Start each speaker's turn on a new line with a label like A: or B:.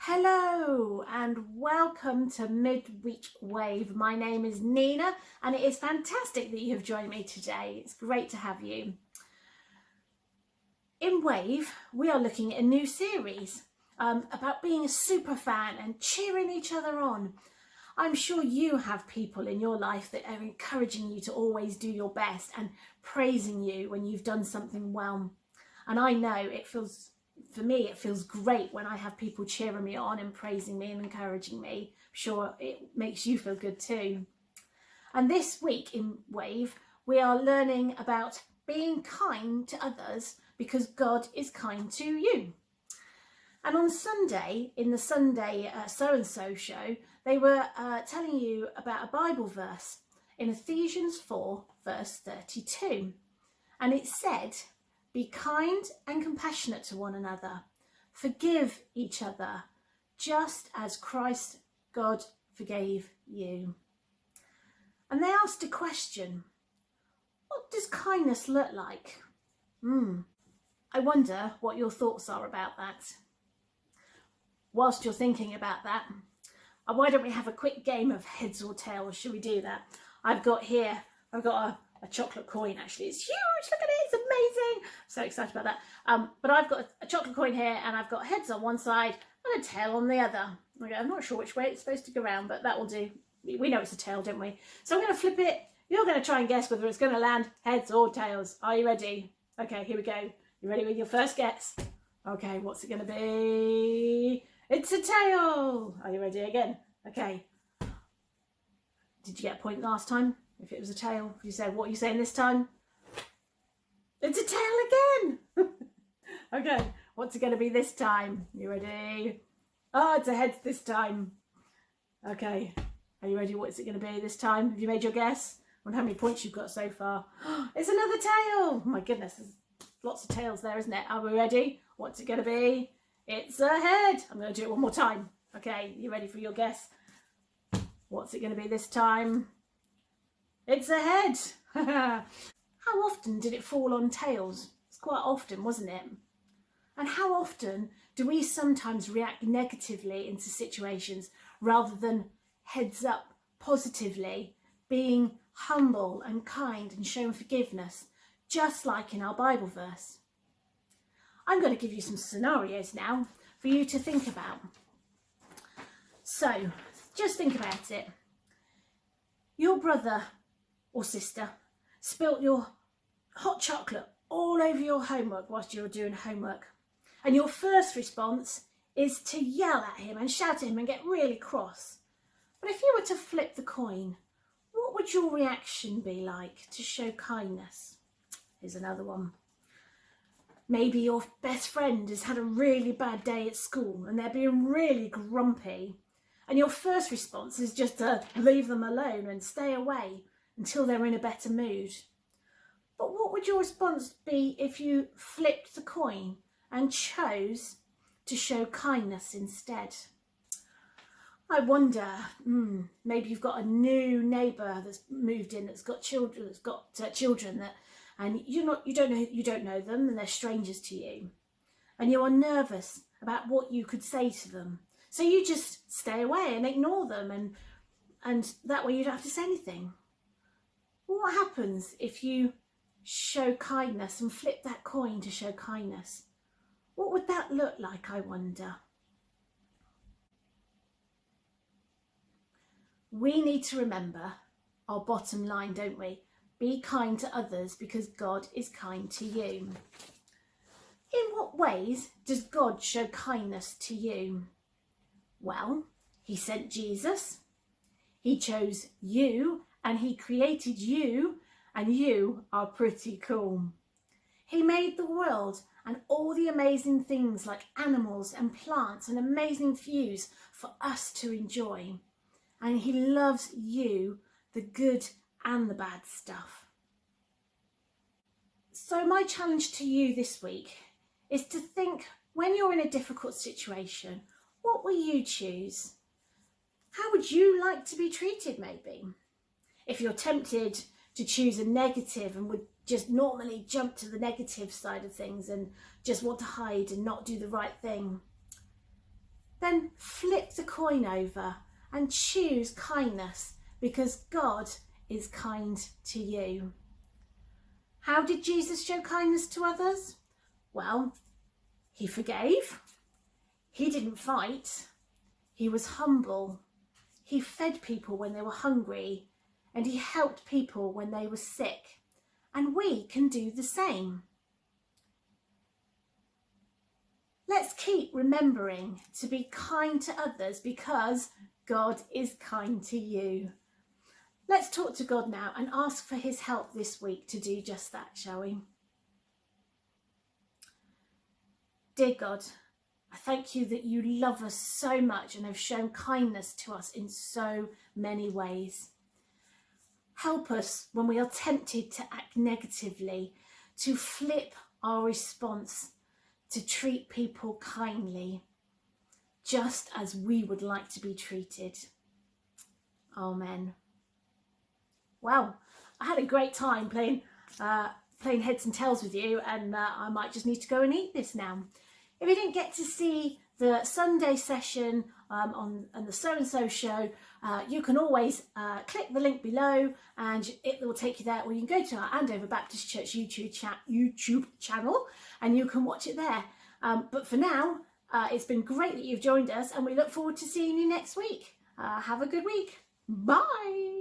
A: Hello and welcome to Midweek Wave. My name is Nina and it is fantastic that you have joined me today. It's great to have you. In Wave, we are looking at a new series about being a super fan and cheering each other on. I'm sure you have people in your life that are encouraging you to always do your best and praising you when you've done something well. And I know for me, it feels great when I have people cheering me on and praising me and encouraging me. I'm sure it makes you feel good too. And this week in Wave, we are learning about being kind to others because God is kind to you. And on Sunday, in the Sunday So-and-So show, they were telling you about a Bible verse in Ephesians 4, verse 32. And it said, "Be kind and compassionate to one another. Forgive each other, just as Christ God forgave you." And they asked a question. What does kindness look like? I wonder what your thoughts are about that. Whilst you're thinking about that, why don't we have a quick game of heads or tails? Should we do that? I've got a chocolate coin. Actually, it's huge. Look at it, it's amazing. So excited about that. But I've got a chocolate coin here and I've got heads on one side and a tail on the other. Okay, I'm not sure which way it's supposed to go around, but that will do. We know it's a tail, don't we? So I'm going to flip it. You're going to try and guess whether it's going to land heads or tails. Are you ready? Okay, here we go. You ready with your first guess? Okay, what's it going to be? It's a tail. Are you ready again? Okay. Did you get a point last time? If it was a tail, if you said, what are you saying this time? It's a tail again. Okay, what's it going to be this time? You ready? Oh, it's a head this time. Okay, are you ready? What's it going to be this time? Have you made your guess? I wonder how many points you've got so far. It's another tail. Oh my goodness, there's lots of tails there, isn't it? Are we ready? What's it going to be? It's a head. I'm going to do it one more time. Okay, you ready for your guess? What's it going to be this time? It's a head. How often did it fall on tails? It's quite often, wasn't it? And how often do we sometimes react negatively into situations rather than heads up positively, being humble and kind and showing forgiveness, just like in our Bible verse? I'm going to give you some scenarios now for you to think about. So, just think about it. Your brother or sister spilt your hot chocolate all over your homework whilst you were doing homework. And your first response is to yell at him and shout at him and get really cross. But if you were to flip the coin, what would your reaction be like to show kindness? Here's another one. Maybe your best friend has had a really bad day at school and they're being really grumpy. And your first response is just to leave them alone and stay away until they're in a better mood. But what would your response be if you flipped the coin and chose to show kindness instead? I wonder, maybe you've got a new neighbour that's moved in that's got children, and you don't know them and they're strangers to you, and you are nervous about what you could say to them. So you just stay away and ignore them, and that way you don't have to say anything. What happens if you show kindness and flip that coin to show kindness? What would that look like, I wonder? We need to remember our bottom line, don't we? Be kind to others because God is kind to you. In what ways does God show kindness to you? Well, he sent Jesus, he chose you, and he created you, and you are pretty cool. He made the world and all the amazing things like animals and plants and amazing views for us to enjoy. And he loves you, the good and the bad stuff. So my challenge to you this week is to think, when you're in a difficult situation, what will you choose? How would you like to be treated, maybe? If you're tempted to choose a negative and would just normally jump to the negative side of things and just want to hide and not do the right thing, then flip the coin over and choose kindness, because God is kind to you. How did Jesus show kindness to others? Well, he forgave, he didn't fight, he was humble, he fed people when they were hungry, and he helped people when they were sick. And we can do the same. Let's keep remembering to be kind to others, because God is kind to you. Let's talk to God now and ask for his help this week to do just that, shall we? Dear God, I thank you that you love us so much and have shown kindness to us in so many ways. Help us when we are tempted to act negatively, to flip our response, to treat people kindly, just as we would like to be treated. Amen. Well, I had a great time playing heads and tails with you, and I might just need to go and eat this now. If you didn't get to see the Sunday session on the So and So show, you can always click the link below and it will take you there, or you can go to our Andover Baptist Church YouTube channel and you can watch it there. But for now, it's been great that you've joined us, and we look forward to seeing you next week. Have a good week. Bye.